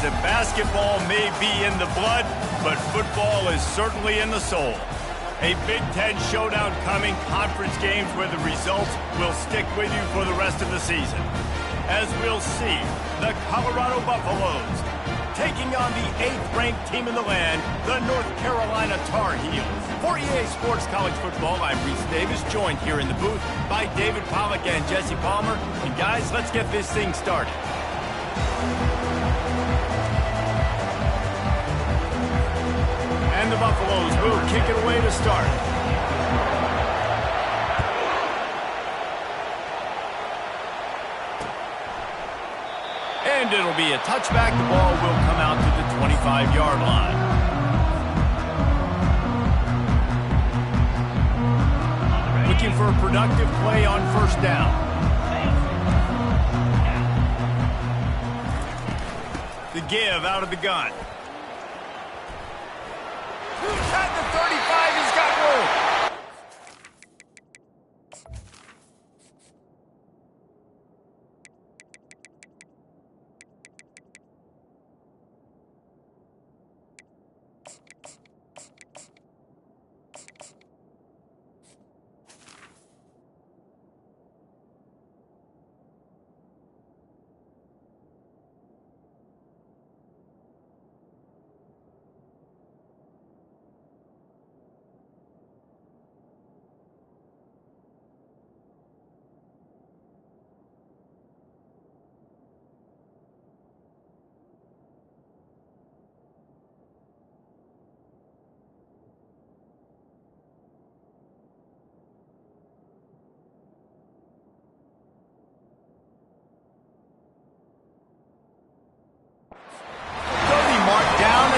that basketball may be in the blood, but football is certainly in the soul. A Big Ten showdown coming, conference games where the results will stick with you for the rest of the season. As we'll see, the Colorado Buffaloes taking on the 8th-ranked team in the land, the North Carolina Tar Heels. For EA Sports College Football, I'm Reese Davis, joined here in the booth by David Pollack and Jesse Palmer. And guys, let's get this thing started. And the Buffaloes will kick it away to start. And it'll be a touchback. The ball will come out to the 25-yard line. Looking for a productive play on first down. The give out of the gun. At the 35, he's got room.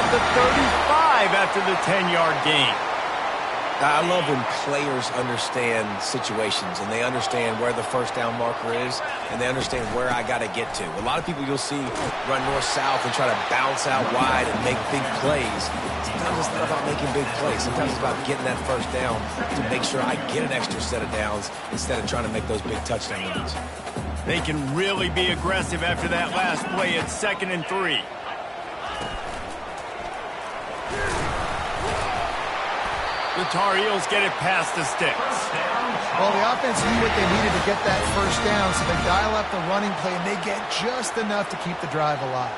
The 35 after the 10-yard gain. I love when players understand situations and they understand where the first down marker is and they understand where I got to get to. A lot of people you'll see run north-south and try to bounce out wide and make big plays. Sometimes it's not about making big plays. Sometimes it's about getting that first down to make sure I get an extra set of downs instead of trying to make those big touchdown runs. They can really be aggressive after that last play at 2nd and 3. The Tar Heels get it past the sticks. Well, the offense knew what they needed to get that first down, so they dial up the running play, and they get just enough to keep the drive alive.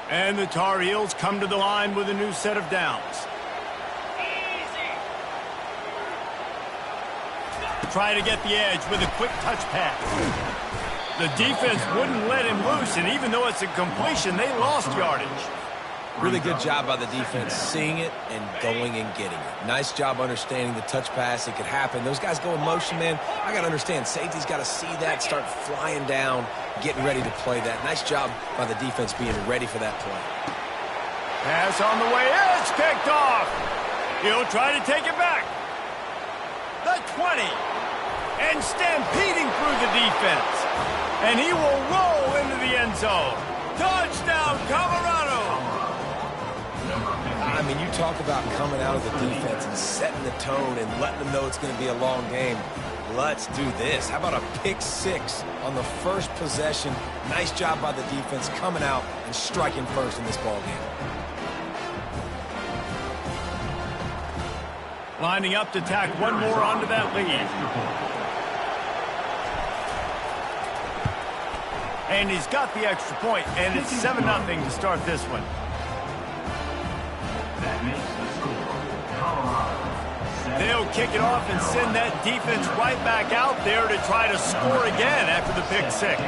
And the Tar Heels come to the line with a new set of downs. Try to get the edge with a quick touch pass. The defense wouldn't let him loose, and even though it's a completion, they lost yardage. Really good job by the defense, seeing it and going and getting it. Nice job understanding the touch pass. It could happen. Those guys go in motion, man. I got to understand, safety's got to see that, start flying down, getting ready to play that. Nice job by the defense being ready for that play. Pass on the way. It's picked off. He'll try to take it back. The 20. And stampeding through the defense. And he will roll into the end zone. Touchdown, Colorado! I mean, you talk about coming out of the defense and setting the tone and letting them know it's going to be a long game. Let's do this. How about a pick 6 on the first possession? Nice job by the defense coming out and striking first in this ball game. Lining up to tack one more onto that lead. And he's got the extra point, and it's 7-0 to start this one. They'll kick it off and send that defense right back out there to try to score again after the pick 6.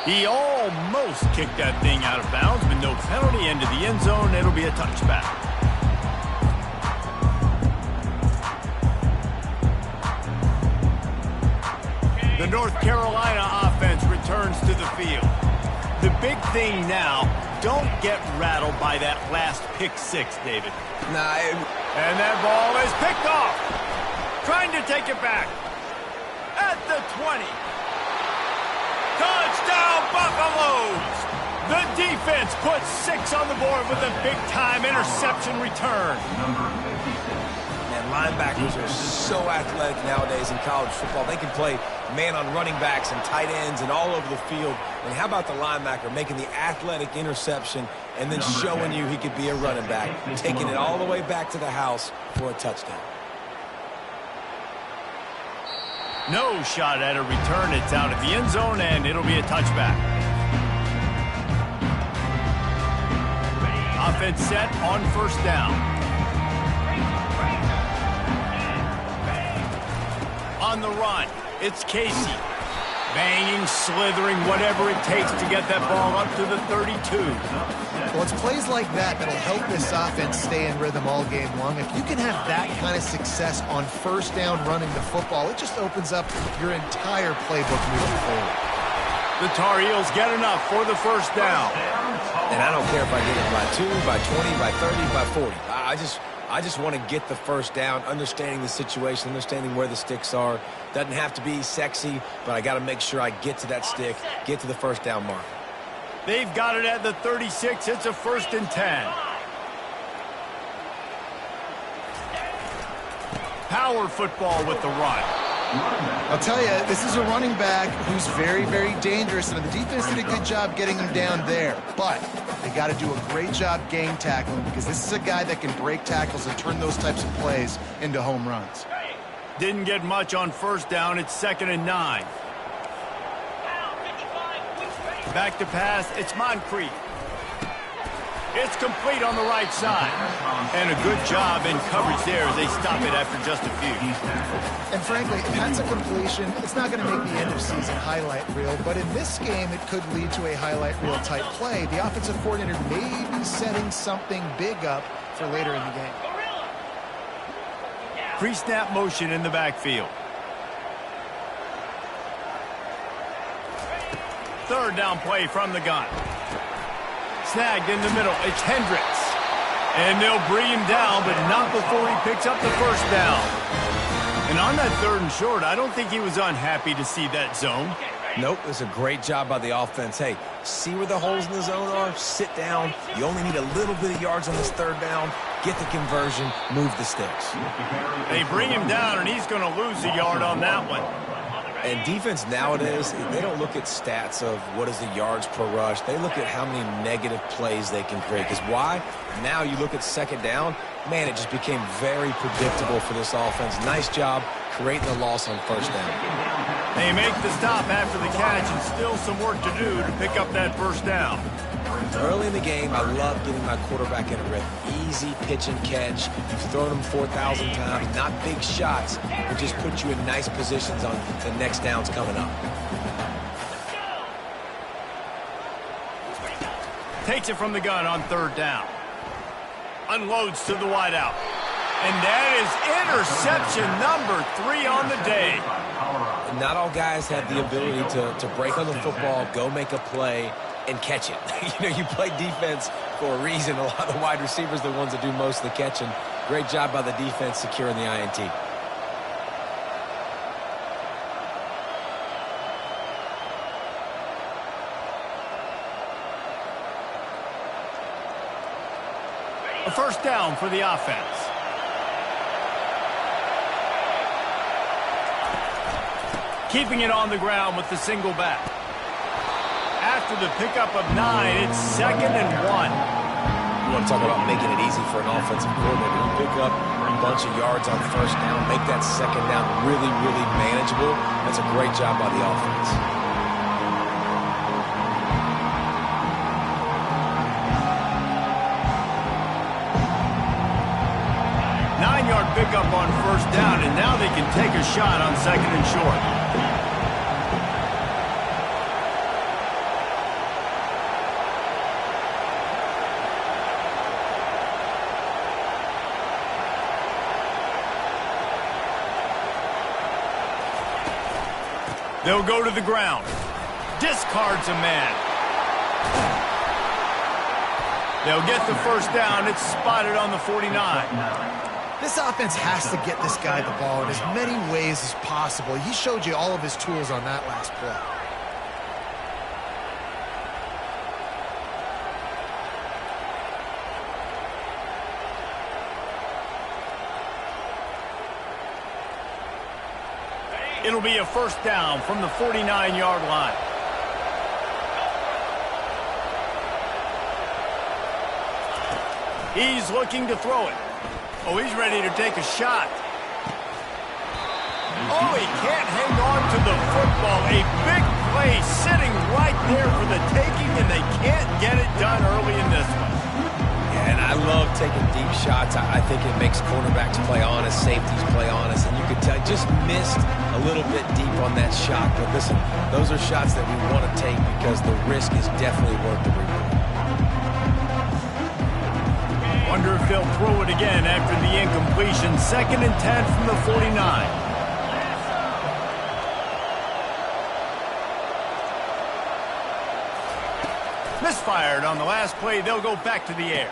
He almost kicked that thing out of bounds, but no penalty into the end zone. It'll be a touchback. The North Carolina offense returns to the field. The big thing now, don't get rattled by that last pick 6, David. And that ball is picked off. Trying to take it back. at the 20. Touchdown, Buffaloes! The defense puts 6 on the board with a big-time interception return. And linebackers are so athletic nowadays in college football. They can play man on running backs and tight ends and all over the field. And how about the linebacker making the athletic interception and then showing you he could be a running back, taking it all the way back to the house for a touchdown. No shot at a return. It's out of the end zone, and it'll be a touchback. Offense set on first down. On the run, it's Casey. Banging, slithering, whatever it takes to get that ball up to the 32. Well, it's plays like that that'll help this offense stay in rhythm all game long. If you can have that kind of success on first down running the football, it just opens up your entire playbook moving forward. The Tar Heels get enough for the first down. And I don't care if I get it by 2, by 20, by 30, by 40. I just want to get the first down, understanding the situation, understanding where the sticks are. Doesn't have to be sexy, but I got to make sure I get to that stick, get to the first down mark. They've got it at the 36. It's a 1st and 10. Power football with the run. I'll tell you, this is a running back who's very, very dangerous, and the defense did a good job getting him down there. But they got to do a great job game tackling, because this is a guy that can break tackles and turn those types of plays into home runs. Didn't get much on first down. It's 2nd and 9. Back to pass. It's Moncrief. It's complete on the right side. And a good job in coverage there as they stop it after just a few. And frankly, if that's a completion, it's not going to make the end of season highlight reel. But in this game, it could lead to a highlight reel type play. The offensive coordinator may be setting something big up for later in the game. Pre-snap motion in the backfield. 3rd down play from the gun. Snagged in the middle. It's Hendricks. And they'll bring him down, but not before he picks up the first down. And on that 3rd and short, I don't think he was unhappy to see that zone. Nope, it's a great job by the offense. Hey, see where the holes in the zone are? Sit down. You only need a little bit of yards on this 3rd down. Get the conversion. Move the sticks. They bring him down, and he's going to lose a yard on that one. And defense nowadays, they don't look at stats of what is the yards per rush. They look at how many negative plays they can create. Because why? Now you look at 2nd down, man, it just became very predictable for this offense. Nice job creating the loss on first down. They make the stop after the catch, and still some work to do to pick up that first down. Early in the game, I love getting my quarterback in a rhythm. Easy pitch and catch. You've thrown them 4,000 times. Not big shots, but just put you in nice positions on the next downs coming up. Takes it from the gun on 3rd down. Unloads to the wideout. And that is interception number 3 on the day. Not all guys have the ability to break on the football, go make a play, and catch it. You play defense for a reason. A lot of the wide receivers are the ones that do most of the catching. Great job by the defense securing the INT. A first down for the offense. Keeping it on the ground with the single back. After the pickup of 9, it's 2nd and 1. You want to talk about making it easy for an offensive coordinator. You pick up a bunch of yards on first down, make that 2nd down really, really manageable. That's a great job by the offense. Nine-yard pickup on first down, and now they can take a shot on 2nd and short. They'll go to the ground. Discards a man. They'll get the first down. It's spotted on the 49. This offense has to get this guy the ball in as many ways as possible. He showed you all of his tools on that last play. It'll be a first down from the 49-yard line. He's looking to throw it. Oh, he's ready to take a shot. Oh, he can't hang on to the football. A big play sitting right there for the taking, and they can't get it done early in this one. Yeah, and I love taking deep shots. I think it makes quarterbacks play honest, safeties play honest, and you can tell just missed a little bit deep on that shot. But listen, those are shots that we want to take because the risk is definitely worth the reward. Wonder if they'll throw it again after the incompletion. 2nd and 10 from the 49. Misfired on the last play. They'll go back to the air.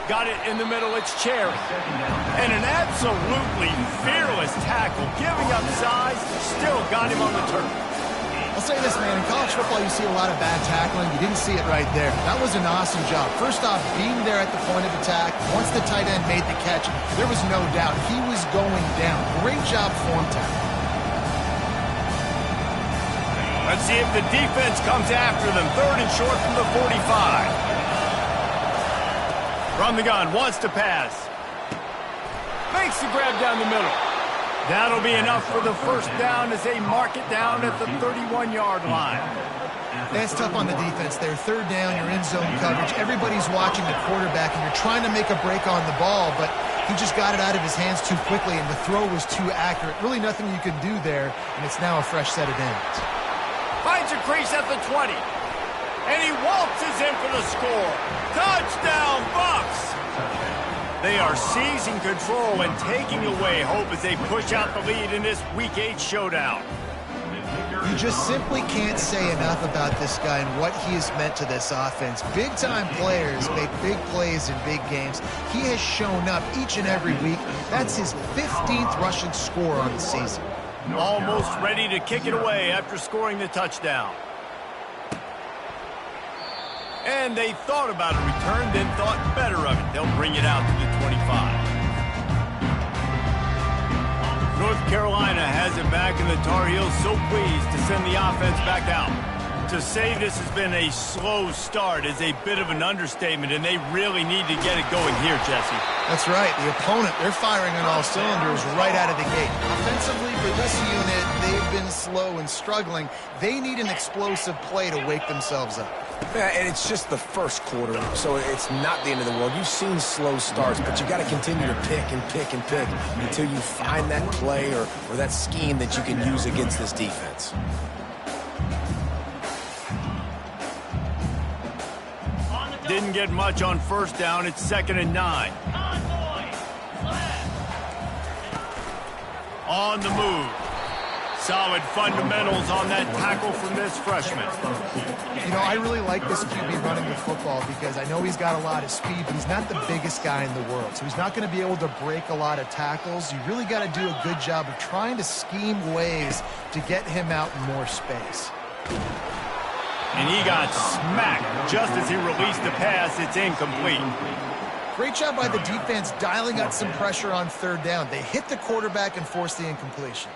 Got it in the middle. It's Cherry. And an absolutely fearless tackle. Giving up size. Still got him on the turf. I'll say this, man. In college football, you see a lot of bad tackling. You didn't see it right there. That was an awesome job. First off, being there at the point of attack. Once the tight end made the catch, there was no doubt he was going down. Great job form tackle. Let's see if the defense comes after them. 3rd and short from the 45. From the gun, wants to pass. Makes the grab down the middle. That'll be enough for the first down as they mark it down at the 31-yard line. That's tough on the defense there. 3rd down, you're in zone coverage. Everybody's watching the quarterback, and you're trying to make a break on the ball, but he just got it out of his hands too quickly, and the throw was too accurate. Really nothing you can do there, and it's now a fresh set of downs. Finds a crease at the 20. And he waltzes in for the score. Touchdown, Bucs! They are seizing control and taking away hope as they push out the lead in this Week 8 showdown. You just simply can't say enough about this guy and what he has meant to this offense. Big-time players make big plays in big games. He has shown up each and every week. That's his 15th rushing score on the season. Almost ready to kick it away after scoring the touchdown. And they thought about a return, then thought better of it. They'll bring it out to the 25. North Carolina has it back, and the Tar Heels so pleased to send the offense back out. To say this has been a slow start is a bit of an understatement, and they really need to get it going here, Jesse. That's right. The opponent, they're firing on all cylinders right out of the gate. Offensively, for this unit, they've been slow and struggling. They need an explosive play to wake themselves up. Yeah, and it's just the first quarter, so it's not the end of the world. You've seen slow starts, but you got to continue to pick and pick and pick until you find that play or that scheme that you can use against this defense. Didn't get much on first down. It's 2nd and 9. On the move. Solid fundamentals on that tackle from this freshman. You know, I really like this QB running the football because I know he's got a lot of speed, but he's not the biggest guy in the world. So he's not going to be able to break a lot of tackles. You really got to do a good job of trying to scheme ways to get him out in more space. And he got smacked just as he released the pass. It's incomplete. Great job by the defense dialing up some pressure on 3rd down. They hit the quarterback and forced the incompletion.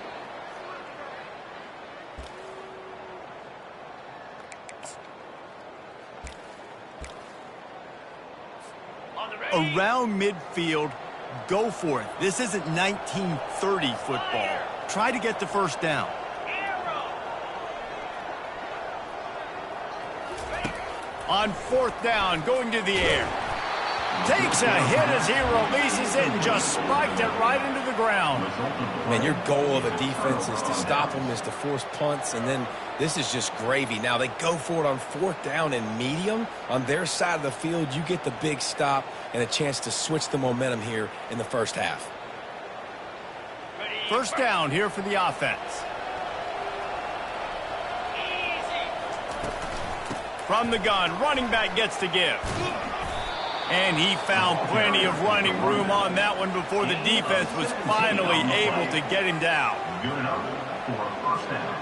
Around midfield, go for it. This isn't 1930 football. Try to get the first down. On 4th down, going to the air. Takes a hit as he releases it and just spiked it right into the ground. Man, your goal of a defense is to stop them, is to force punts, and then this is just gravy. Now, they go for it on 4th down and medium. On their side of the field, you get the big stop and a chance to switch the momentum here in the first half. First down here for the offense. From the gun, running back gets to give. And he found plenty of running room on that one before the defense was finally able to get him down. Good enough for a first down.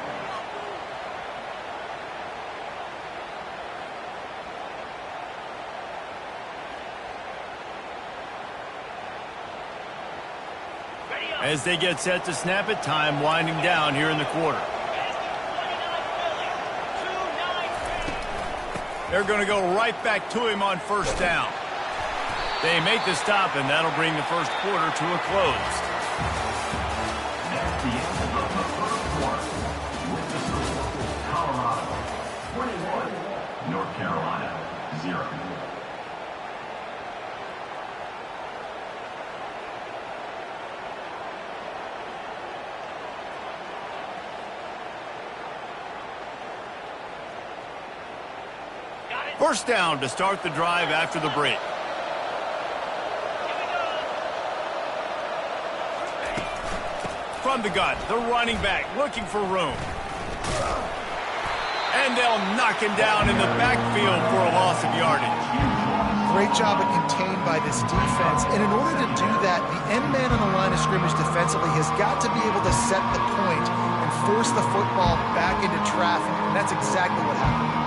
As they get set to snap it, time winding down here in the quarter. They're going to go right back to him on first down. They make the stop, and that'll bring the first quarter to a close. At the end of the first quarter, with the score, Colorado 21, North Carolina 0. First down to start the drive after the break. From the gun, the running back looking for room. And they'll knock him down in the backfield for a loss of yardage. Great job of contained by this defense. And in order to do that, the end man on the line of scrimmage defensively has got to be able to set the point and force the football back into traffic. And that's exactly what happened.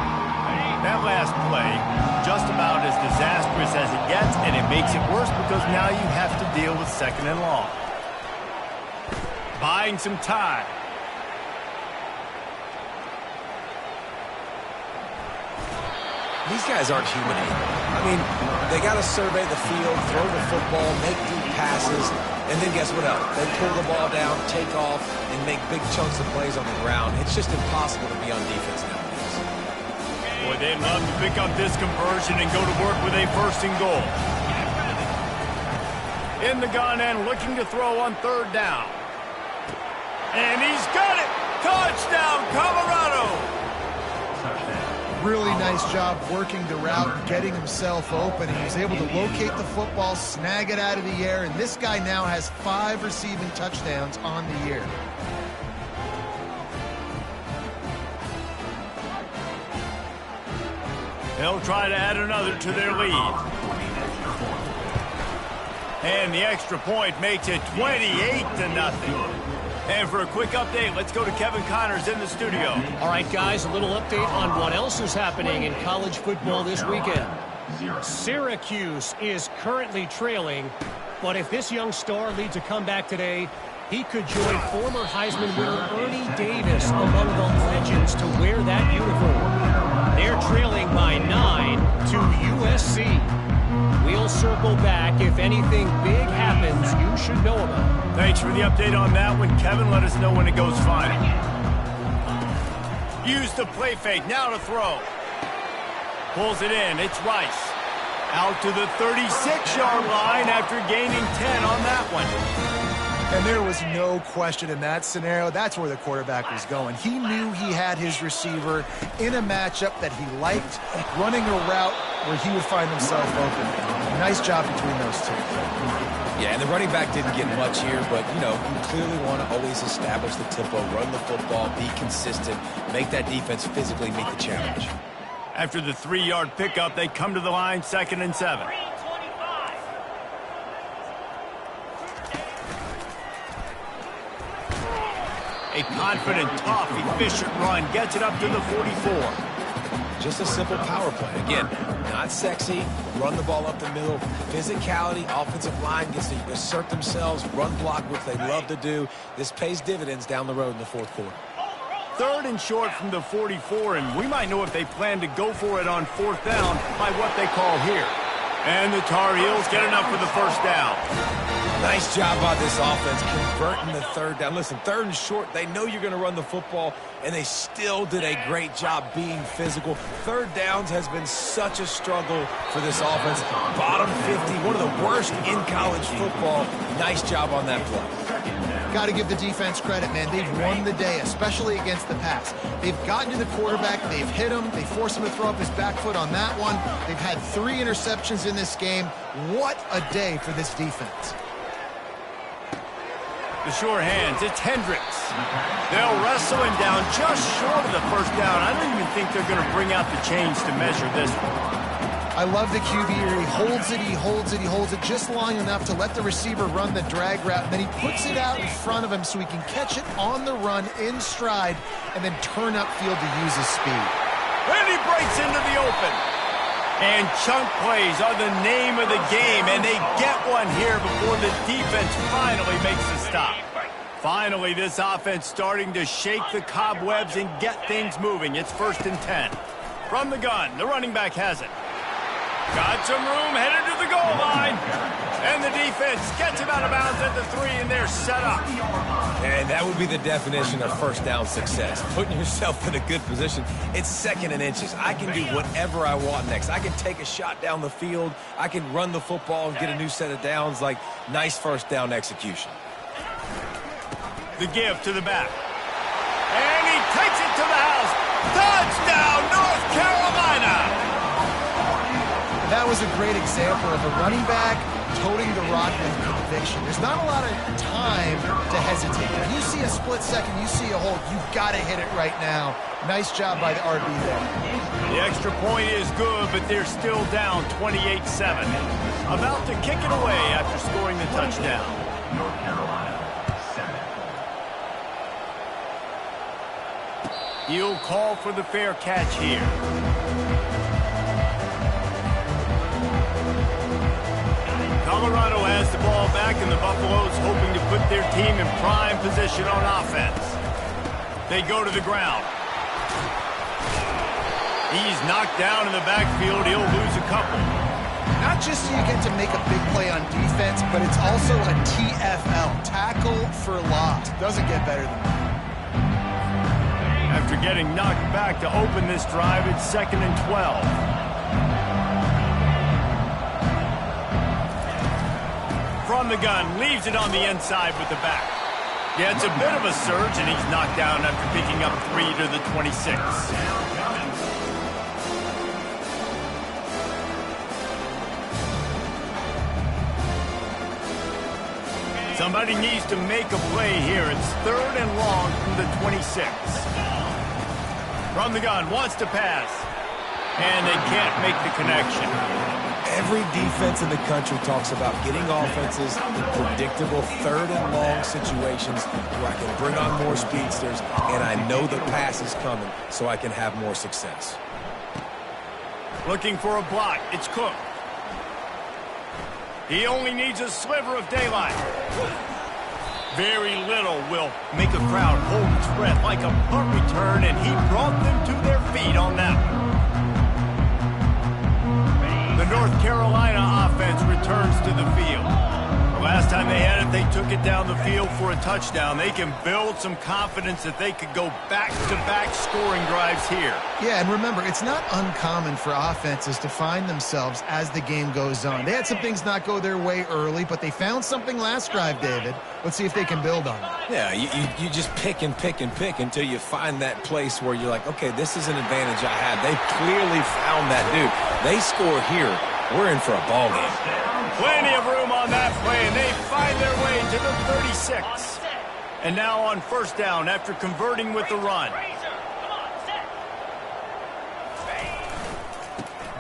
That last play, just about as disastrous as it gets, and it makes it worse because now you have to deal with second and long. Buying some time. These guys aren't human anymore. I mean, they got to survey the field, throw the football, make deep passes, and then guess what else? They pull the ball down, take off, and make big chunks of plays on the ground. It's just impossible to be on defense nowadays. Boy, they'd love to pick up this conversion and go to work with a first and goal. In the gun and looking to throw on third down. And he's got it! Touchdown, Colorado! Really nice job working the route and getting himself open. He was able to locate the football, snag it out of the air, and this guy now has 5 receiving touchdowns on the year. They'll try to add another to their lead. And the extra point makes it 28-0. And for a quick update, let's go to Kevin Connors in the studio. All right, guys, a little update on what else is happening in college football this weekend. Syracuse is currently trailing, but if this young star leads a comeback today, he could join former Heisman winner Ernie Davis among the legends to wear that uniform. They're trailing by 9 to USC. We'll circle back. If anything big happens, you should know about it. Thanks for the update on that one, Kevin. Let us know when it goes final. Use the play fake. Now to throw. Pulls it in. It's Rice. Out to the 36-yard line after gaining 10 on that one. And there was no question in that scenario. That's where the quarterback was going. He knew he had his receiver in a matchup that he liked, running a route where he would find himself open. Nice job between those two. Yeah, and the running back didn't get much here, but, you know, you clearly want to always establish the tempo, run the football, be consistent, make that defense physically meet the challenge. After the 3-yard pickup, they come to the line, 2nd and 7. A confident, tough, efficient run gets it up to the 44. Just a simple power play. Again, not sexy, run the ball up the middle, physicality, offensive line gets to assert themselves, run block, which they love to do. This pays dividends down the road in the fourth quarter. 3rd and short from the 44, and we might know if they plan to go for it on 4th down by what they call here. And the Tar Heels get enough for the first down. Nice job by this offense converting the 3rd down. Listen, 3rd and short, they know you're going to run the football, and they still did a great job being physical. 3rd downs has been such a struggle for this offense. Bottom 50, one of the worst in college football. Nice job on that play. Got to give the defense credit, man. They've won the day, especially against the pass. They've gotten to the quarterback. They've hit him. They forced him to throw up his back foot on that one. They've had 3 interceptions in this game. What a day for this defense. The sure hands, it's Hendricks. They'll wrestle him down just short of the first down. I don't even think they're going to bring out the chains to measure this one. I love the QB here. He holds it, he holds it, he holds it just long enough to let the receiver run the drag route. And then he puts it out in front of him so he can catch it on the run in stride and then turn upfield to use his speed. And he breaks into the open. And chunk plays are the name of the game, and they get one here before the defense finally makes the stop. Finally, this offense starting to shake the cobwebs and get things moving. It's 1st and 10. From the gun, the running back has it. Got some room, headed to the goal line. And the defense gets him out of bounds at the 3, and they're set up. And that would be the definition of first down success. Putting yourself in a good position. It's 2nd and inches. I can do whatever I want next. I can take a shot down the field. I can run the football and get a new set of downs. Like, nice first down execution. The give to the back. And he takes it to the house. Touchdown, North Carolina! That was a great example of a running back toting the rock with conviction. There's not a lot of time to hesitate. If you see a split second, you see a hole, you've got to hit it right now. Nice job by the RB there. The extra point is good, but they're still down 28-7. About to kick it away after scoring the touchdown. North Carolina, 7. He'll call for the fair catch here. Colorado has the ball back, and the Buffaloes hoping to put their team in prime position on offense. They go to the ground. He's knocked down in the backfield. He'll lose a couple. Not just so you get to make a big play on defense, but it's also a TFL, tackle for loss. Doesn't get better than that. After getting knocked back to open this drive, it's 2nd and 12. From the gun, leaves it on the inside with the back. Yeah, it's a bit of a surge, and he's knocked down after picking up 3 to the 26. Somebody needs to make a play here. It's 3rd and long from the 26. From the gun, wants to pass. And they can't make the connection. Every defense in the country talks about getting offenses in predictable 3rd and long situations where I can bring on more speedsters and I know the pass is coming so I can have more success. Looking for a block. It's Cook. He only needs a sliver of daylight. Very little will make a crowd hold its breath like a punt return, and he brought them to their feet on that one. The North Carolina offense returns to the field. The last time they had it, they took it down the field for a touchdown. They can build some confidence that they could go back-to-back scoring drives here. Yeah, and remember, it's not uncommon for offenses to find themselves as the game goes on. They had some things not go their way early, but they found something last drive, David. Let's see if they can build on it. Yeah, you just pick and pick and pick until you find that place where you're like, okay, this is an advantage I had. They clearly found that dude. They score here. We're in for a ball game. Plenty of room on that play, and they find their way to the 36. And now on 1st down after converting with the run.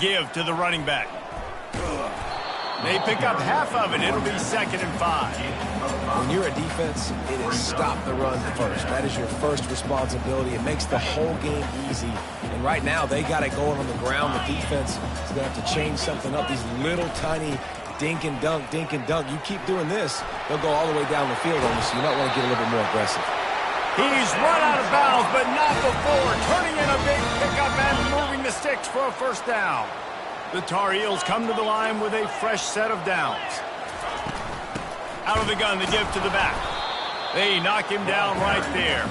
Give to the running back. They pick up half of it. It'll be 2nd and 5. When you're a defense, it is stop the run first. That is your first responsibility. It makes the whole game easy. And right now, they got it going on the ground. The defense is going to have to change something up. These little tiny dink and dunk, dink and dunk. You keep doing this, they'll go all the way down the field on you, so you might want to get a little bit more aggressive. He's run out of bounds, but not before. Turning in a big pickup and moving the sticks for a 1st down. The Tar Heels come to the line with a fresh set of downs. Out of the gun, the give to the back. They knock him down right there.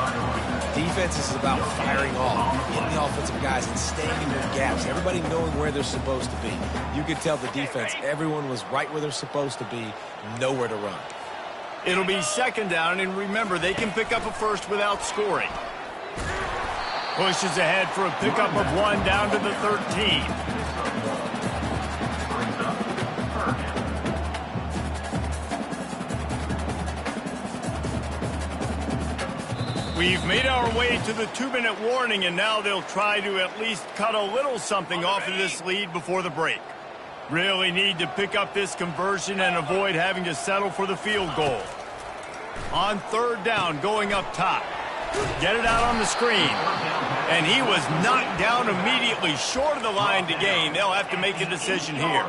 Defense is about firing off, getting the offensive guys and staying in their gaps, everybody knowing where they're supposed to be. You could tell the defense, everyone was right where they're supposed to be, nowhere to run. It'll be 2nd down, and remember, they can pick up a first without scoring. Pushes ahead for a pickup of 1 down to the 13. We've made our way to the 2-minute warning, and now they'll try to at least cut a little something off of this lead before the break. Really need to pick up this conversion and avoid having to settle for the field goal. On third down, going up top. Get it out on the screen. And he was knocked down immediately short of the line to gain. They'll have to make a decision here.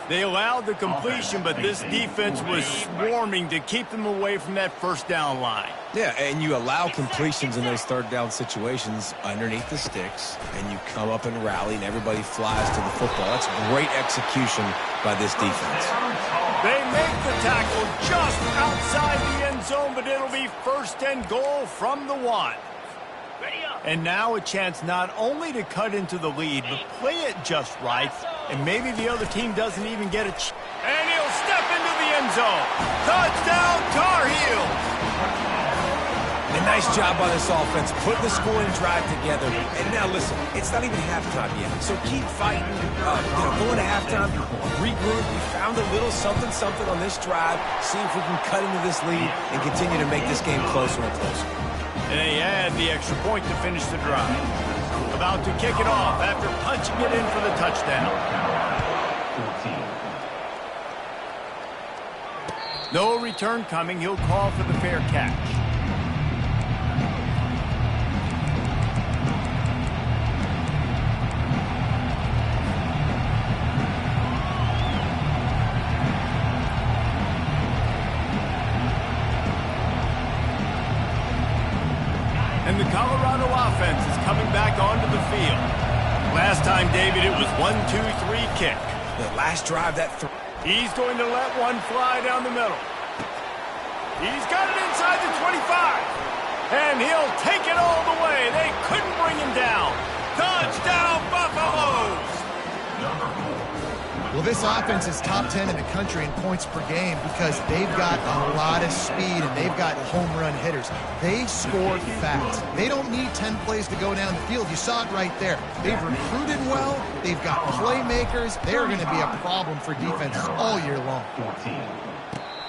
They allowed the completion, but this defense was swarming to keep them away from that first down line. Yeah, and you allow completions in those third down situations underneath the sticks, and you come up and rally, and everybody flies to the football. That's great execution by this defense. They make the tackle just outside the end zone, but it'll be first and goal from the 1. And now a chance not only to cut into the lead, but play it just right, and maybe the other team doesn't even get a chance. And he'll step into the end zone. Touchdown, Tar Heels! A nice job by this offense, putting the scoring drive together. And now listen, it's not even halftime yet, so keep fighting. Going to halftime, regroup. We found a little something on this drive. See if we can cut into this lead and continue to make this game closer and closer. And they add the extra point to finish the drive. About to kick it off after punching it in for the touchdown. No return coming. He'll call for the fair catch. And the Colorado offense is coming back onto the field. Last time, David, it was 1-2-3 kick. The last drive, He's going to let one fly down the middle. He's got it inside the 25. And he'll take it all the way. They couldn't bring him down. Touchdown, Buffaloes! Well, this offense is top 10 in the country in points per game because they've got a lot of speed and they've got home run hitters. They score fast. They don't need 10 plays to go down the field. You saw it right there. They've recruited well. They've got playmakers. They're going to be a problem for defenses all year long.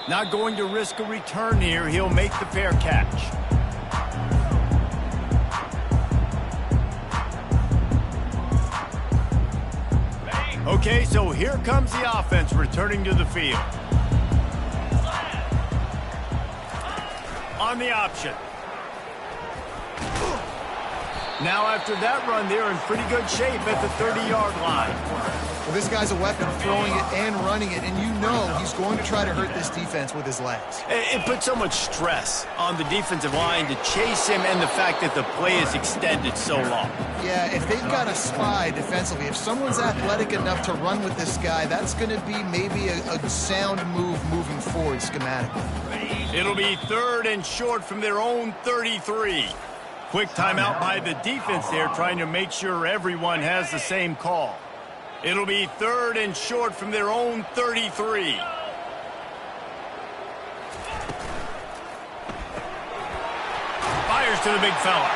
Not going to risk a return here. He'll make the fair catch. Okay, so here comes the offense returning to the field. On the option. Now after that run, they're in pretty good shape at the 30-yard line. Well, this guy's a weapon, throwing it and running it, and you know he's going to try to hurt this defense with his legs. It puts so much stress on the defensive line to chase him and the fact that the play is extended so long. Yeah, if they've got a spy defensively, if someone's athletic enough to run with this guy, that's going to be maybe a sound move moving forward schematically. It'll be third and short from their own 33. Quick timeout by the defense there, trying to make sure everyone has the same call. It'll be third and short from their own 33. Fires to the big fella.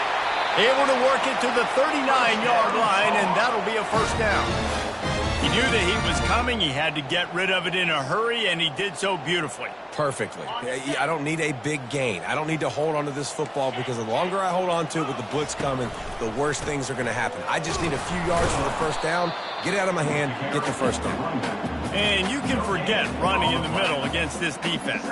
Able to work it to the 39-yard line, and that'll be a first down. He knew that he was coming. He had to get rid of it in a hurry, and he did so beautifully. Perfectly. I don't need a big gain. I don't need to hold on to this football because the longer I hold on to it with the blitz coming, the worse things are going to happen. I just need a few yards for the first down, get it out of my hand, get the first down. And you can forget running in the middle against this defense.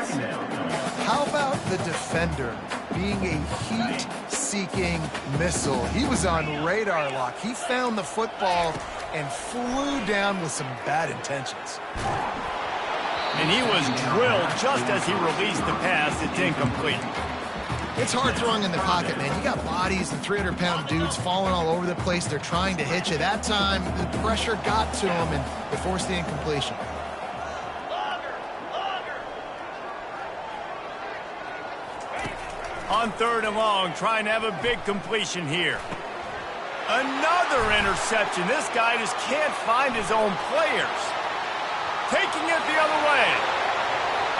How about the defender being a heat-seeking missile? He was on radar lock. He found the football and flew down with some bad intentions. And he was drilled just as he released the pass. It's incomplete. It's hard throwing in the pocket, man. You got bodies and 300-pound dudes falling all over the place. They're trying to hit you. That time, the pressure got to him, and they forced the incompletion. On third and long, trying to have a big completion here. Another interception. This guy just can't find his own players. Taking it the other way.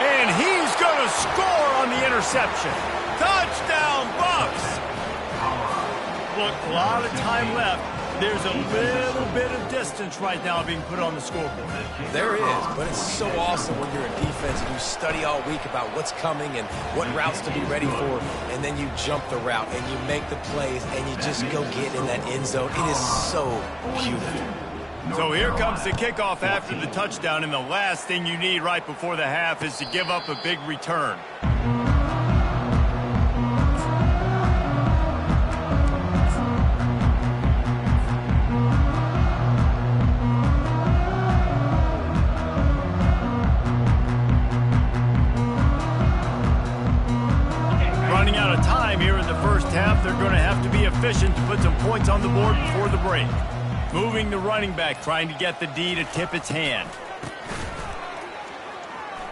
And he's going to score on the interception. Touchdown, Bucks! Look, a lot of time left. There's a little bit of distance right now being put on the scoreboard. There is, but it's so awesome when you're a defense and you study all week about what's coming and what routes to be ready for, and then you jump the route and you make the plays and you just go get in that end zone. It is so beautiful. So here comes the kickoff after the touchdown, and the last thing you need right before the half is to give up a big return. Running out of time here in the first half, they're going to have to be efficient to put some points on the board before the break. Moving the running back, trying to get the D to tip its hand.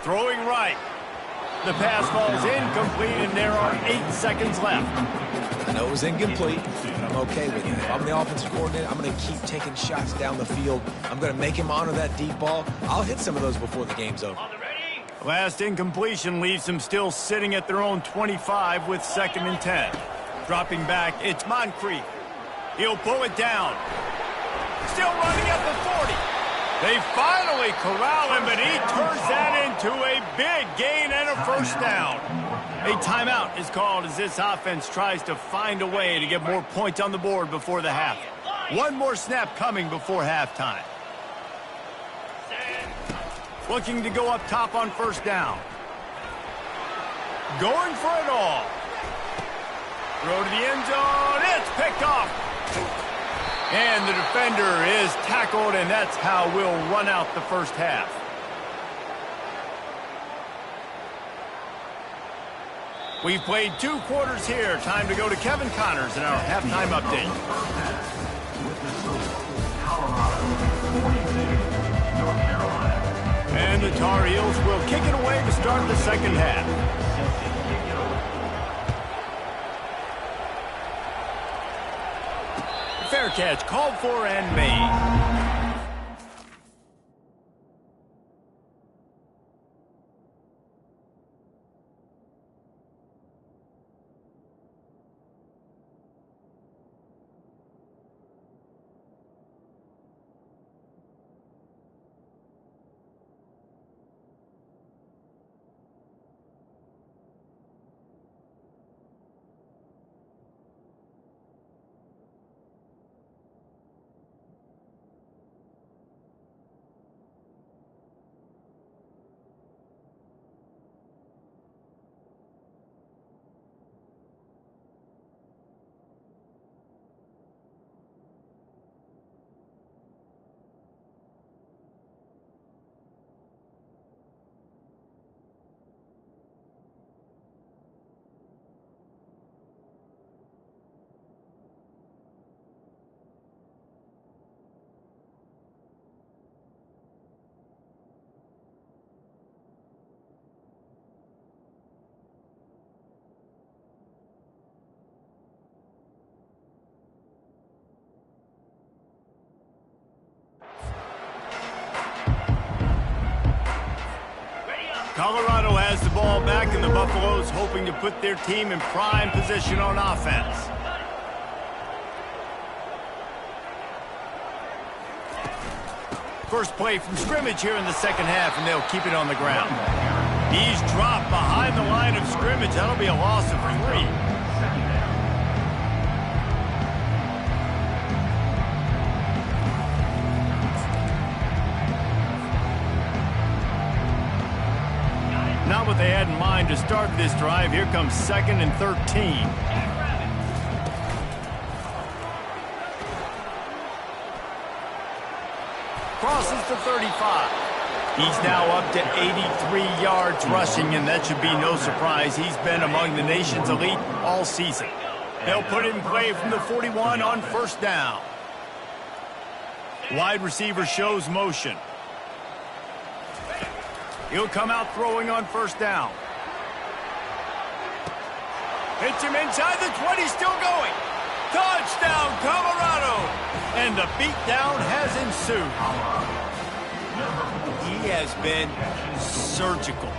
Throwing right. The pass falls incomplete, and there are 8 seconds left. I know it was incomplete, but I'm okay with it. If I'm the offensive coordinator, I'm going to keep taking shots down the field. I'm going to make him honor that deep ball. I'll hit some of those before the game's over. Last incompletion leaves them still sitting at their own 25 with 2nd and 10. Dropping back, it's Moncrief. He'll pull it down. Still running at the 40. They finally corral him, but he turns that into a big gain and a first down. A timeout is called as this offense tries to find a way to get more points on the board before the half. One more snap coming before halftime. Looking to go up top on first down. Going for it all. Throw to the end zone. It's picked off. And the defender is tackled, and that's how we'll run out the first half. We've played 2 quarters here. Time to go to Kevin Connors in our halftime update. And the Tar Heels will kick it away to start the second half. Fair catch called for and made. Colorado has the ball back, and the Buffaloes hoping to put their team in prime position on offense. First play from scrimmage here in the second half, and they'll keep it on the ground. He's dropped behind the line of scrimmage. That'll be a loss of 3. Not what they had in mind to start this drive. Here comes 2nd and 13. Crosses the 35. He's now up to 83 yards rushing, and that should be no surprise. He's been among the nation's elite all season. They'll put it in play from the 41 on first down. Wide receiver shows motion. He'll come out throwing on first down. Hits him inside the 20, still going. Touchdown, Colorado! And the beatdown has ensued. He has been surgical.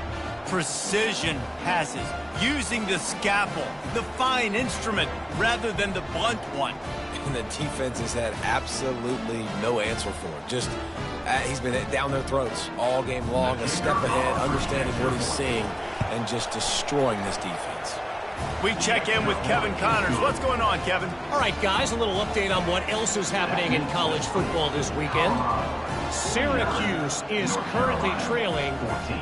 Precision passes, using the scalpel, the fine instrument, rather than the blunt one. And the defense has had absolutely no answer for it. Just, he's been down their throats all game long, a step ahead, understanding what he's seeing, and just destroying this defense. We check in with Kevin Connors. What's going on, Kevin? All right, guys, a little update on what else is happening in college football this weekend. Syracuse is currently trailing,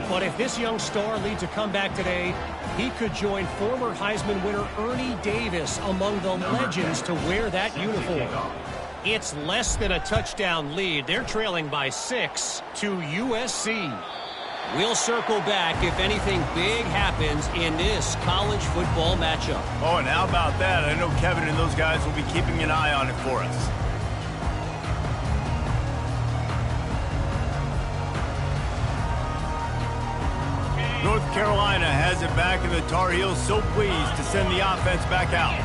but if this young star leads a comeback today, he could join former Heisman winner Ernie Davis among the legends to wear that uniform. It's less than a touchdown lead. They're trailing by 6 to USC. We'll circle back if anything big happens in this college football matchup. Oh, and how about that? I know Kevin and those guys will be keeping an eye on it for us. North Carolina has it back, and the Tar Heels so pleased to send the offense back out.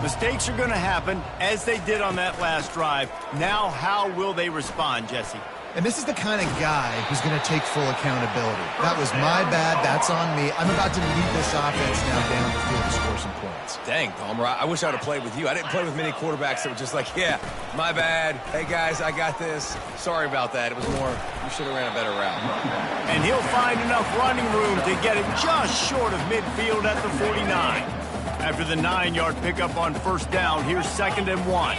Mistakes are going to happen, as they did on that last drive. Now, how will they respond, Jesse? And this is the kind of guy who's going to take full accountability. That was my bad. That's on me. I'm about to lead this offense now down the field to score some points. Dang, Palmer, I wish I would have played with you. I didn't play with many quarterbacks that were just like, yeah, my bad. Hey, guys, I got this. Sorry about that. It was more, you should have ran a better route. And he'll find enough running room to get it just short of midfield at the 49. After the 9-yard pickup on first down, here's 2nd and 1.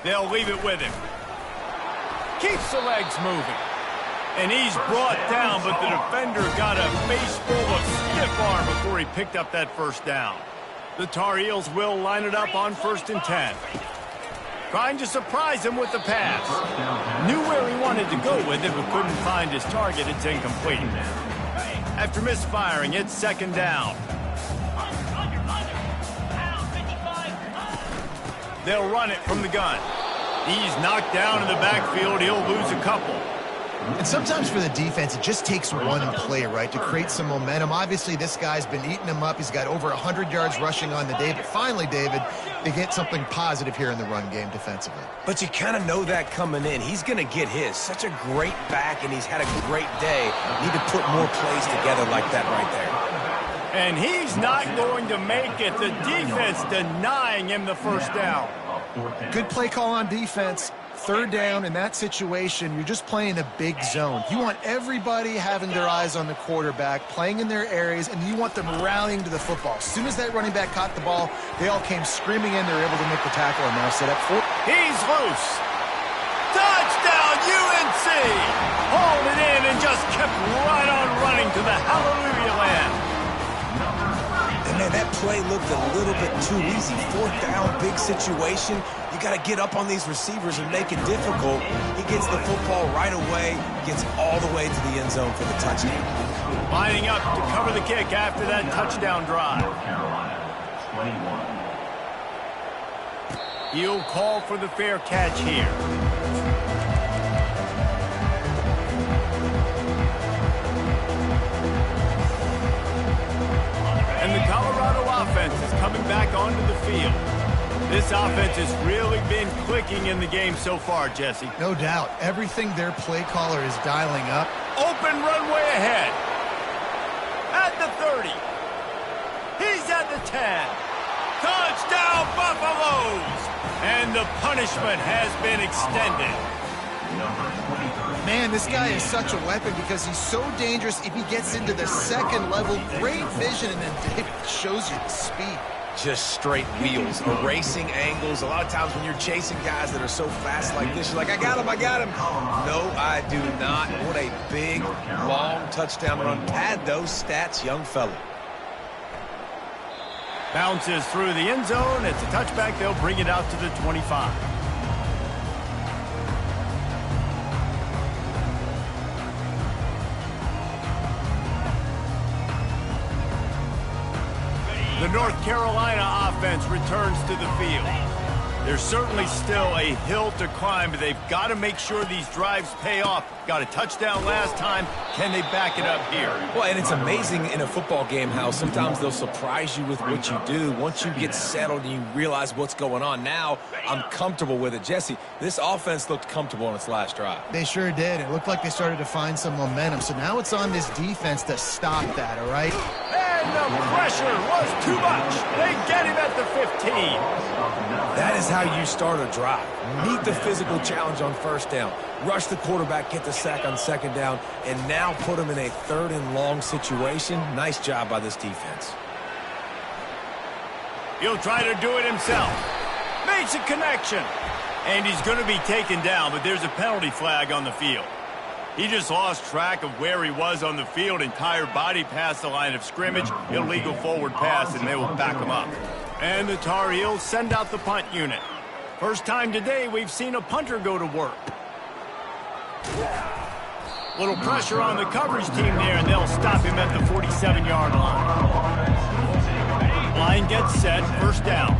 They'll leave it with him. Keeps the legs moving. And he's brought down, but the defender got a face full of stiff arm before he picked up that first down. The Tar Heels will line it up on 1st and 10. Trying to surprise him with the pass. Knew where he wanted to go with it, but couldn't find his target. It's incomplete. After misfiring, it's 2nd down. They'll run it from the gun. He's knocked down in the backfield. He'll lose a couple. And sometimes for the defense, it just takes one play, right, to create some momentum. Obviously, this guy's been eating him up. He's got over 100 yards rushing on the day. But finally, David, they get something positive here in the run game defensively. But you kind of know that coming in. He's going to get his. Such a great back, and he's had a great day. Need to put more plays together like that right there. And he's not going to make it. The defense denying him the first down. Good play call on defense. 3rd down in that situation, you're just playing a big zone. You want everybody having their eyes on the quarterback, playing in their areas, and you want them rallying to the football. As soon as that running back caught the ball, they all came screaming in. They were able to make the tackle and now set up for. He's loose. Touchdown, UNC! Hauled it in and just kept right on running to the hallelujah land. And man, that play looked a little bit too easy. 4th down, big situation. You got to get up on these receivers and make it difficult. He gets the football right away, gets all the way to the end zone for the touchdown. Lining up to cover the kick after that touchdown drive. Carolina, 21. He'll call for the fair catch here. And the Colorado offense is coming back onto the field. This offense has really been clicking in the game so far, Jesse. No doubt. Everything their play caller is dialing up. Open runway ahead. At the 30. He's at the 10. Touchdown, Buffaloes! And the punishment has been extended. Man, this guy is such a weapon because he's so dangerous if he gets into the 2nd level. Great vision, and then David shows you the speed. Just straight wheels, erasing angles. A lot of times when you're chasing guys that are so fast like this, you're like, I got him. No, I do not. What a big, long touchdown run. Pad those stats, young fella. Bounces through the end zone. It's a touchback. They'll bring it out to the 25. The North Carolina offense returns to the field. There's certainly still a hill to climb, but they've got to make sure these drives pay off. Got a touchdown last time. Can they back it up here? Well, and it's amazing in a football game how sometimes they'll surprise you with what you do. Once you get settled and you realize what's going on, now I'm comfortable with it. Jesse, this offense looked comfortable on its last drive. They sure did. It looked like they started to find some momentum. So now it's on this defense to stop that, all right? And the pressure was too much. They get him at the 15. That is how you start a drive. Meet the physical challenge on first down. Rush the quarterback, get the sack on second down, and now put him in a 3rd and long situation. Nice job by this defense. He'll try to do it himself. Makes a connection. And he's going to be taken down, but there's a penalty flag on the field. He just lost track of where he was on the field. Entire body past the line of scrimmage. Illegal forward pass, and they will back him up. And the Tar Heels send out the punt unit. First time today we've seen a punter go to work. Little pressure on the coverage team there, and they'll stop him at the 47-yard line. Line gets set, first down.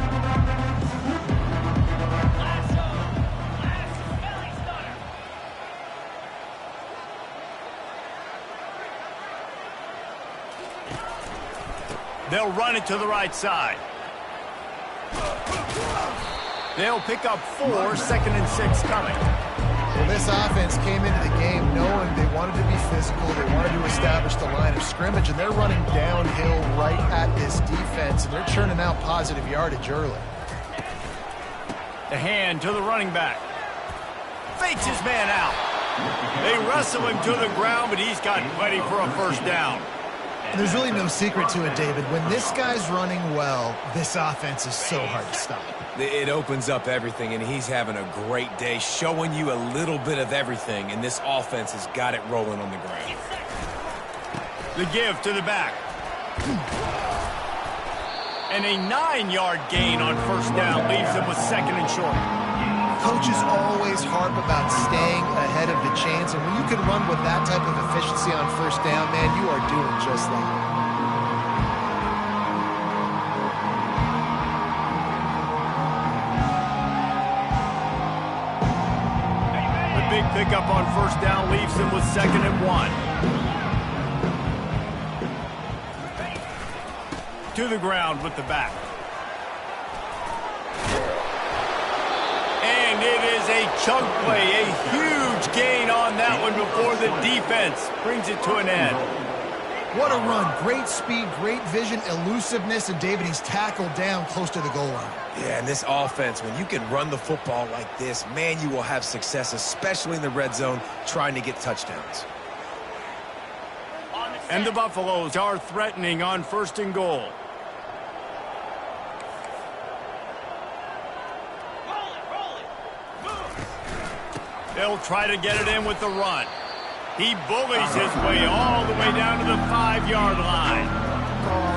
They'll run it to the right side. They'll pick up 4, 2nd and 6 coming. Well, this offense came into the game knowing they wanted to be physical, they wanted to establish the line of scrimmage, and they're running downhill right at this defense, and they're churning out positive yardage early. The hand to the running back. Fakes his man out. They wrestle him to the ground, but he's got plenty for a first down. There's really no secret to it, David. When this guy's running well, this offense is so hard to stop. It opens up everything, and he's having a great day, showing you a little bit of everything, and this offense has got it rolling on the ground. The give to the back. And a 9-yard gain on first down leaves them with 2nd and short. Coaches always harp about staying ahead of the chains, and when you can run with that type of efficiency on first down, man, you are doing just that. The big pickup on first down leaves them with 2nd and 1. To the ground with the back. And it is a chunk play, a huge gain on that one before the defense brings it to an end. What a run. Great speed, great vision, elusiveness, and David, he's tackled down close to the goal line. Yeah, and this offense, when you can run the football like this, man, you will have success, especially in the red zone, trying to get touchdowns. And the Buffaloes are threatening on 1st and goal. They'll try to get it in with the run. He bullies his way all the way down to the 5-yard line.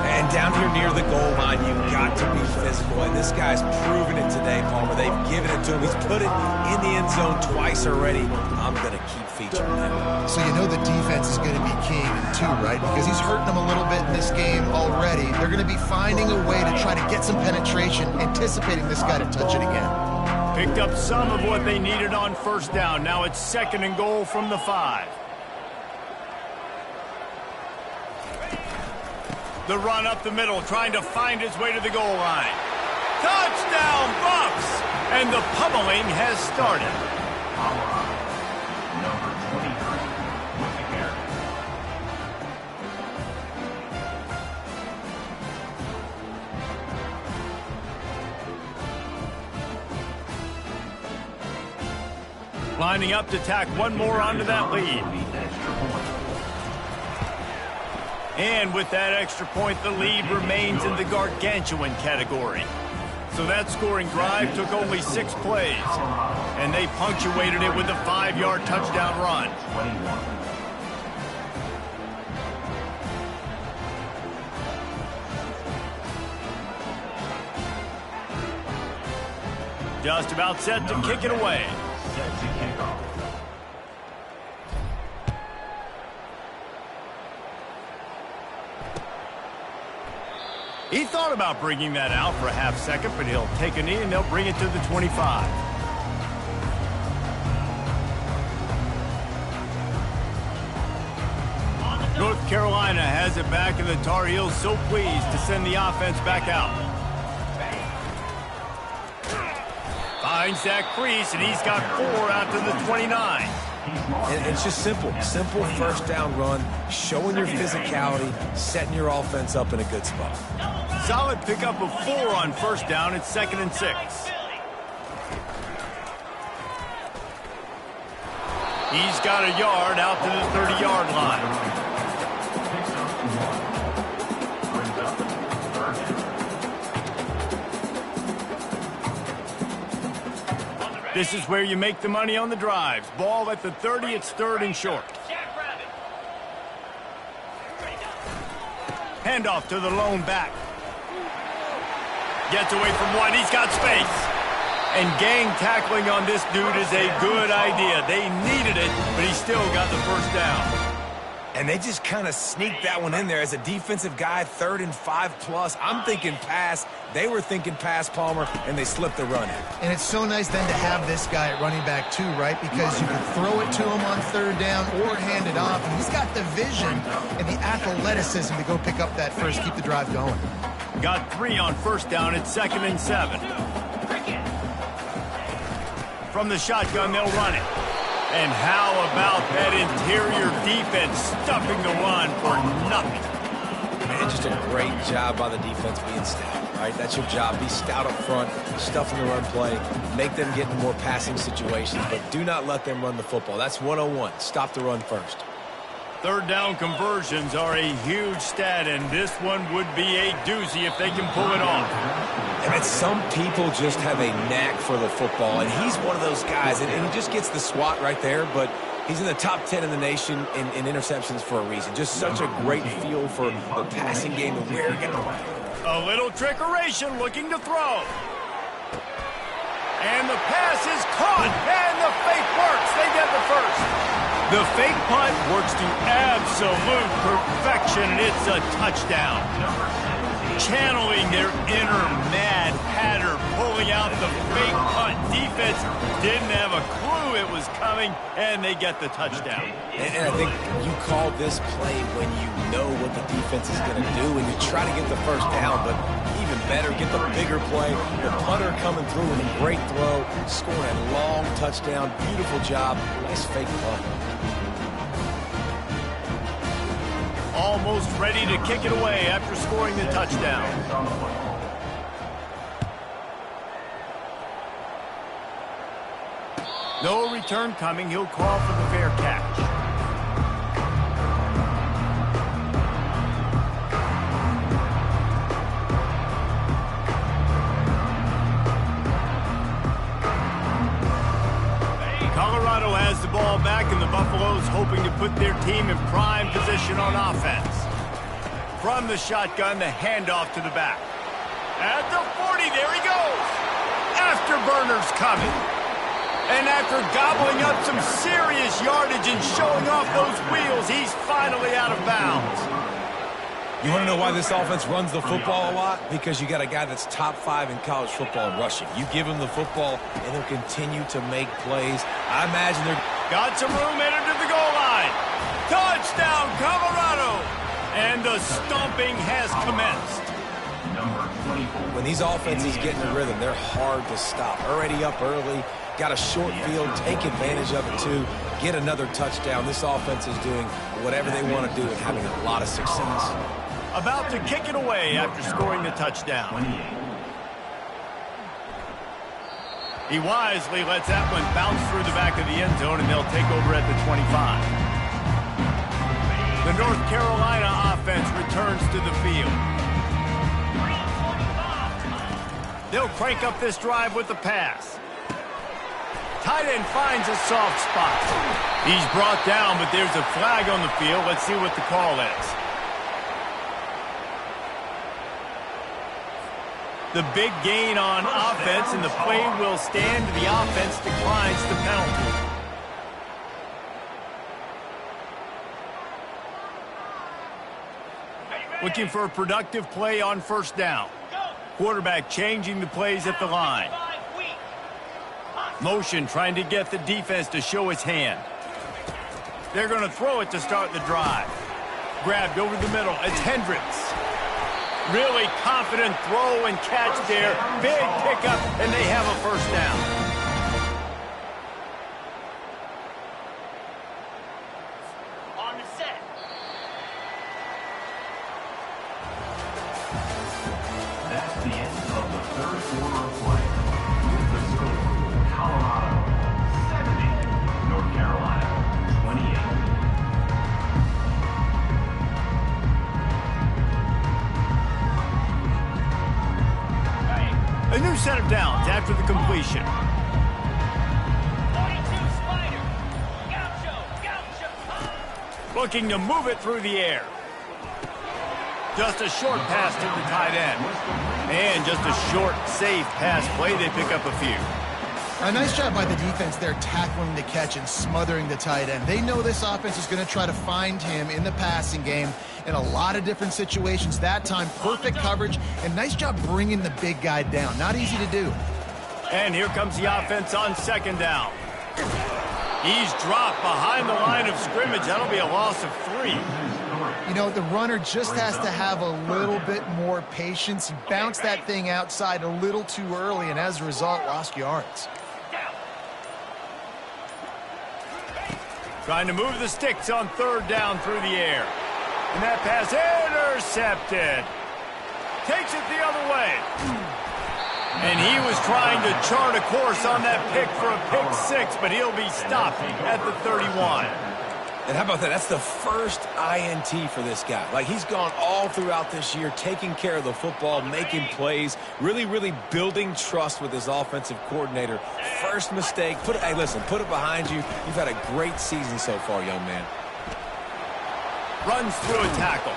And down here near the goal line, you've got to be physical. And this guy's proven it today, Palmer. They've given it to him. He's put it in the end zone twice already. I'm going to keep featuring him. So you know the defense is going to be keying him too, right? Because he's hurting them a little bit in this game already. They're going to be finding a way to try to get some penetration, anticipating this guy to touch it again. Picked up some of what they needed on first down. Now it's 2nd and goal from the 5. The run up the middle, trying to find his way to the goal line. Touchdown, Bucs! And the pummeling has started. Number 23 with the carry. Lining up to tack one more onto that lead. And with that extra point, the lead remains in the gargantuan category. So that scoring drive took only 6 plays, and they punctuated it with a 5-yard touchdown run. 21. Just about set to kick it away. Set to kick off. He thought about bringing that out for a half second, but he'll take a knee and they'll bring it to the 25. North Carolina has it back, and the Tar Heels so pleased to send the offense back out. Finds that crease, and he's got 4 out to the 29. And it's just simple first down run, showing your physicality, setting your offense up in a good spot. Solid pickup of 4 on first down. It's 2nd and 6. He's got a yard out to the 30-yard line. This is where you make the money on the drives. Ball at the 30, it's 3rd and short. Handoff to the lone back. Gets away from one. He's got space. And gang tackling on this dude is a good idea. They needed it, but he still got the first down. And they just kind of sneaked that one in there. As a defensive guy, 3rd and 5+. I'm thinking pass. They were thinking pass, Palmer, and they slipped the run in. And it's so nice then to have this guy at running back too, right? Because you can throw it to him on 3rd down or hand it off. And he's got the vision and the athleticism to go pick up that first, keep the drive going. Got 3 on 1st down. It's 2nd and 7. From the shotgun, they'll run it. And how about that interior defense stuffing the run for nothing? Man, just a great job by the defense being stout, right? That's your job. Be stout up front, stuffing the run play, make them get in more passing situations, but do not let them run the football. That's 101. Stop the run first. 3rd down conversions are a huge stat, and this one would be a doozy if they can pull it off. And some people just have a knack for the football, and he's one of those guys, and he just gets the swat right there, but he's in the top 10 in the nation in interceptions for a reason. Just such a great feel for the passing game and where to get away. A little trickeration looking to throw. And the pass is caught, and the fake works. They get the first. The fake punt works to absolute perfection, and it's a touchdown. Channeling their inner Mad Hatter, pulling out the fake punt. Defense didn't have a clue it was coming, and they get the touchdown. And I think you call this play when you know what the defense is going to do, and you try to get the first down, but even better, get the bigger play. The punter coming through with a great throw, scoring a long touchdown. Beautiful job. Nice fake punt. Almost ready to kick it away after scoring the touchdown. No return coming. He'll call for the fair catch. Colorado has the ball back, and the Buffaloes hoping to put their team in prime position on offense. From the shotgun, the handoff to the back. At the 40, there he goes. Afterburner's coming. And after gobbling up some serious yardage and showing off those wheels, he's finally out of bounds. You want to know why this offense runs the football a lot? Because you got a guy that's top 5 in college football in rushing. You give him the football, and he'll continue to make plays. I imagine they're... Got some room, entered to the goal line. Touchdown, Colorado! And the stomping has commenced. When these offenses get in the rhythm, they're hard to stop. Already up early, got a short field, take advantage of it too, get another touchdown. This offense is doing whatever they want to do and having a lot of success. About to kick it away after scoring the touchdown. He wisely lets that one bounce through the back of the end zone, and they'll take over at the 25. The North Carolina offense returns to the field. They'll crank up this drive with the pass. Tight end finds a soft spot. He's brought down, but there's a flag on the field. Let's see what the call is. The big gain on offense, and the play will stand. The offense declines the penalty. Looking for a productive play on first down. Quarterback changing the plays at the line. Motion trying to get the defense to show his hand. They're going to throw it to start the drive. Grabbed over the middle. It's Hendricks. Really confident throw and catch there. Big pickup, and they have a first down. On the set. That's the end of the third quarter of play. With the score, Colorado 70, North Carolina third downs after the completion. 42 Spider. Gaucho. Looking to move it through the air. Just a short pass to the tight end. And just a short, safe pass play. They pick up a few. A nice job by the defense there tackling the catch and smothering the tight end. They know this offense is going to try to find him in the passing game in a lot of different situations. That time, perfect coverage, and nice job bringing the big guy down. Not easy to do. And here comes the offense on second down. He's dropped behind the line of scrimmage. That'll be a loss of 3. You know, the runner just has to have a little bit more patience. He bounced that thing outside a little too early, and as a result, lost yards. Trying to move the sticks on third down through the air. And that pass intercepted. Takes it the other way. And he was trying to chart a course on that pick for a pick 6, but he'll be stopped at the 31. And how about that? That's the first INT for this guy. Like, he's gone all throughout this year, taking care of the football, making plays, really building trust with his offensive coordinator. First mistake. Hey, listen, put it behind you. You've had a great season so far, young man. Runs through a tackle.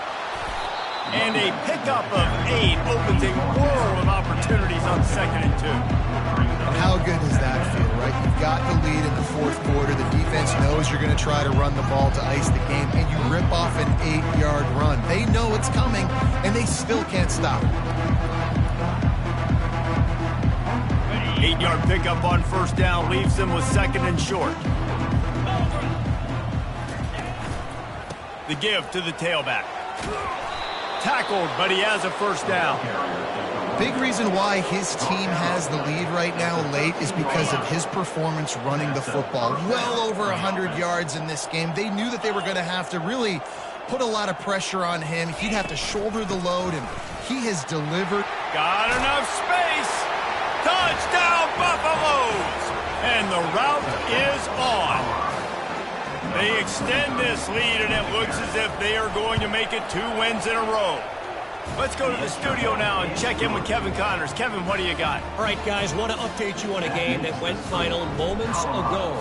And a pickup of 8 opens a world of opportunities on 2nd and 2. And how good does that feel, right? You've got the lead in the fourth quarter. The defense knows you're going to try to run the ball to ice the game, and you rip off an 8-yard run. They know it's coming, and they still can't stop it. 8-yard pickup on first down leaves them with 2nd and short. The give to the tailback. Tackled, but he has a first down. Big reason why his team has the lead right now late is because of his performance running the football. Well over 100 yards in this game. They knew that they were going to have to really put a lot of pressure on him. He'd have to shoulder the load, and he has delivered. Got enough space. Touchdown, Buffaloes! And the route is on. They extend this lead, and it looks as if they are going to make it 2 wins in a row. Let's go to the studio now and check in with Kevin Connors. Kevin, what do you got? All right, guys, want to update you on a game that went final moments ago.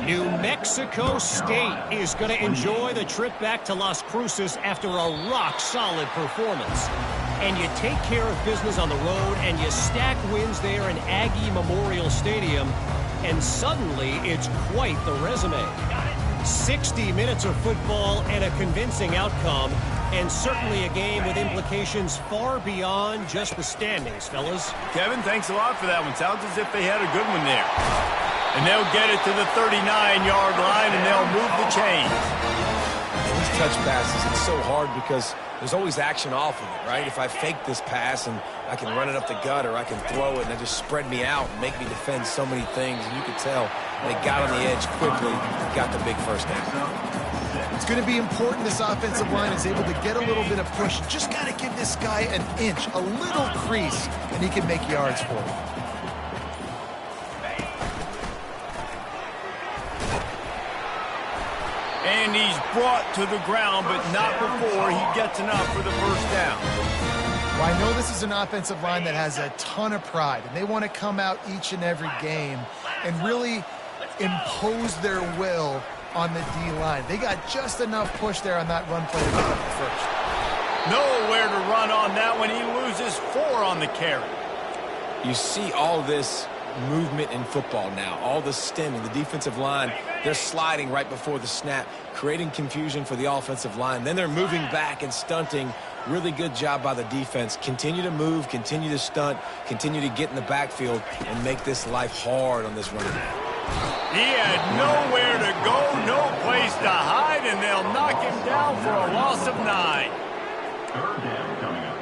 New Mexico State is going to enjoy the trip back to Las Cruces after a rock-solid performance. And you take care of business on the road, and you stack wins there in Aggie Memorial Stadium, and suddenly it's quite the resume. 60 minutes of football and a convincing outcome, and certainly a game with implications far beyond just the standings, fellas. Kevin, thanks a lot for that one. Sounds as if they had a good one there. And they'll get it to the 39-yard line, and they'll move the chains. These touch passes, it's so hard because there's always action off of it, right? If I fake this pass and I can run it up the gut, or I can throw it and it just spread me out and make me defend so many things, and you can tell they got on the edge quickly, got the big first down. It's going to be important this offensive line is able to get a little bit of push. Just got to give this guy an inch, a little crease, and he can make yards for you. And he's brought to the ground, but not before he gets enough for the first down. Well, I know this is an offensive line that has a ton of pride, and they want to come out each and every game and really impose their will on the D-line. They got just enough push there on that run play to pick up the first. Nowhere to run on that one. He loses 4 on the carry. You see all this movement in football now, all the stemming, the defensive line, they're sliding right before the snap, creating confusion for the offensive line. Then they're moving back and stunting. Really good job by the defense. Continue to move, continue to stunt, continue to get in the backfield and make this life hard on this running back. He had nowhere to go, no place to hide, and they'll knock him down for a loss of 9. Third down coming up.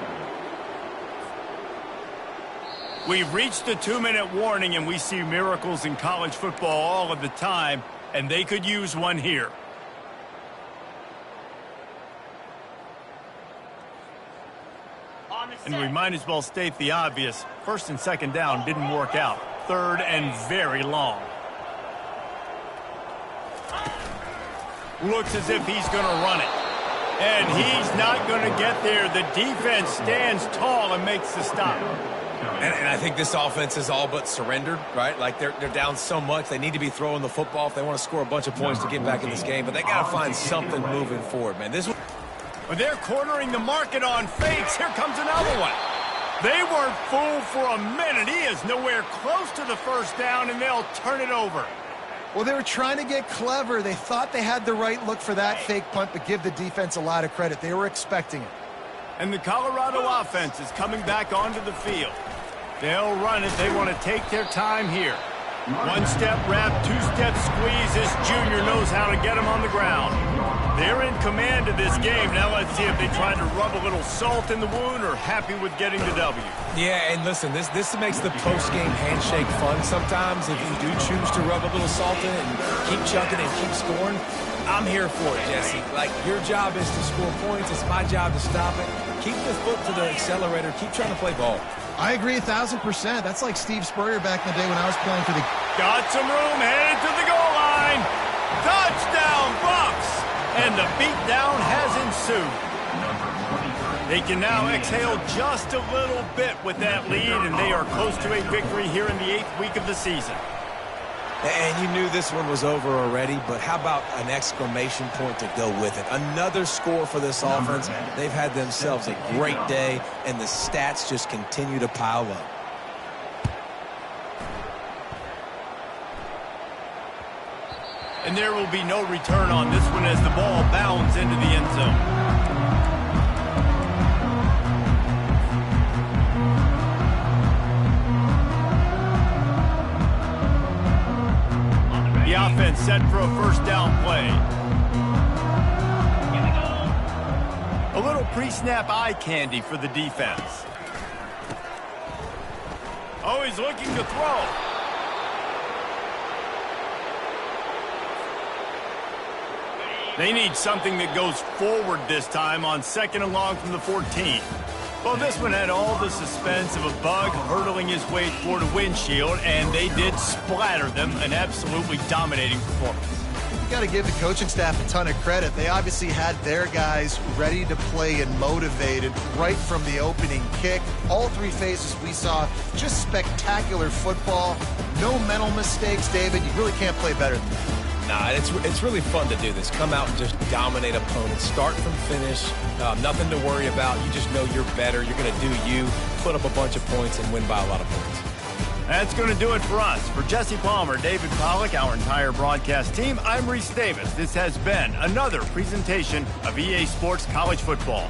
We've reached the 2-minute warning, and we see miracles in college football all of the time, and they could use one here. And we might as well state the obvious. First and second down didn't work out. Third and very long. Looks as if he's going to run it. And he's not going to get there. The defense stands tall and makes the stop. And I think this offense is all but surrendered, right? Like they're down so much. They need to be throwing the football if they want to score a bunch of points to get back in this game. But they got to find something moving forward, man. But they're cornering the market on fakes. Here comes another one. They weren't fooled for a minute. He is nowhere close to the first down, and they'll turn it over. Well, they were trying to get clever. They thought they had the right look for that fake punt, but give the defense a lot of credit. They were expecting it. And the Colorado offense is coming back onto the field. They'll run it. They want to take their time here. One-step wrap, two-step squeeze. This junior knows how to get him on the ground. They're in command of this game. Now let's see if they try to rub a little salt in the wound or happy with getting the W. Yeah, and listen, this makes the post-game handshake fun sometimes. If you do choose to rub a little salt in it and keep chucking and keep scoring, I'm here for it, Jesse. Like, your job is to score points. It's my job to stop it. Keep the foot to the accelerator. Keep trying to play ball. I agree 1,000%. That's like Steve Spurrier back in the day when I was playing for the... Got some room, headed to the goal line. Touchdown, Bucks! And the beatdown has ensued. They can now exhale just a little bit with that lead, and they are close to a victory here in the 8th week of the season. And you knew this one was over already, but how about an exclamation point to go with it? Another score for this offense. They've had themselves a great day, and the stats just continue to pile up. And there will be no return on this one as the ball bounds into the end zone. The offense set for a first down play. A little pre-snap eye candy for the defense. Oh, he's looking to throw. They need something that goes forward this time on 2nd and long from the 14. Well, this one had all the suspense of a bug hurtling his way toward a windshield, and they did splatter them. An absolutely dominating performance. You got to give the coaching staff a ton of credit. They obviously had their guys ready to play and motivated right from the opening kick. All 3 phases we saw, just spectacular football. No mental mistakes, David. You really can't play better than that. Nah, it's really fun to do this. Come out and just dominate opponents. Start from finish. Nothing to worry about. You just know you're better. You're going to do you, put up a bunch of points, and win by a lot of points. That's going to do it for us. For Jesse Palmer, David Pollack, our entire broadcast team, I'm Reese Davis. This has been another presentation of EA Sports College Football.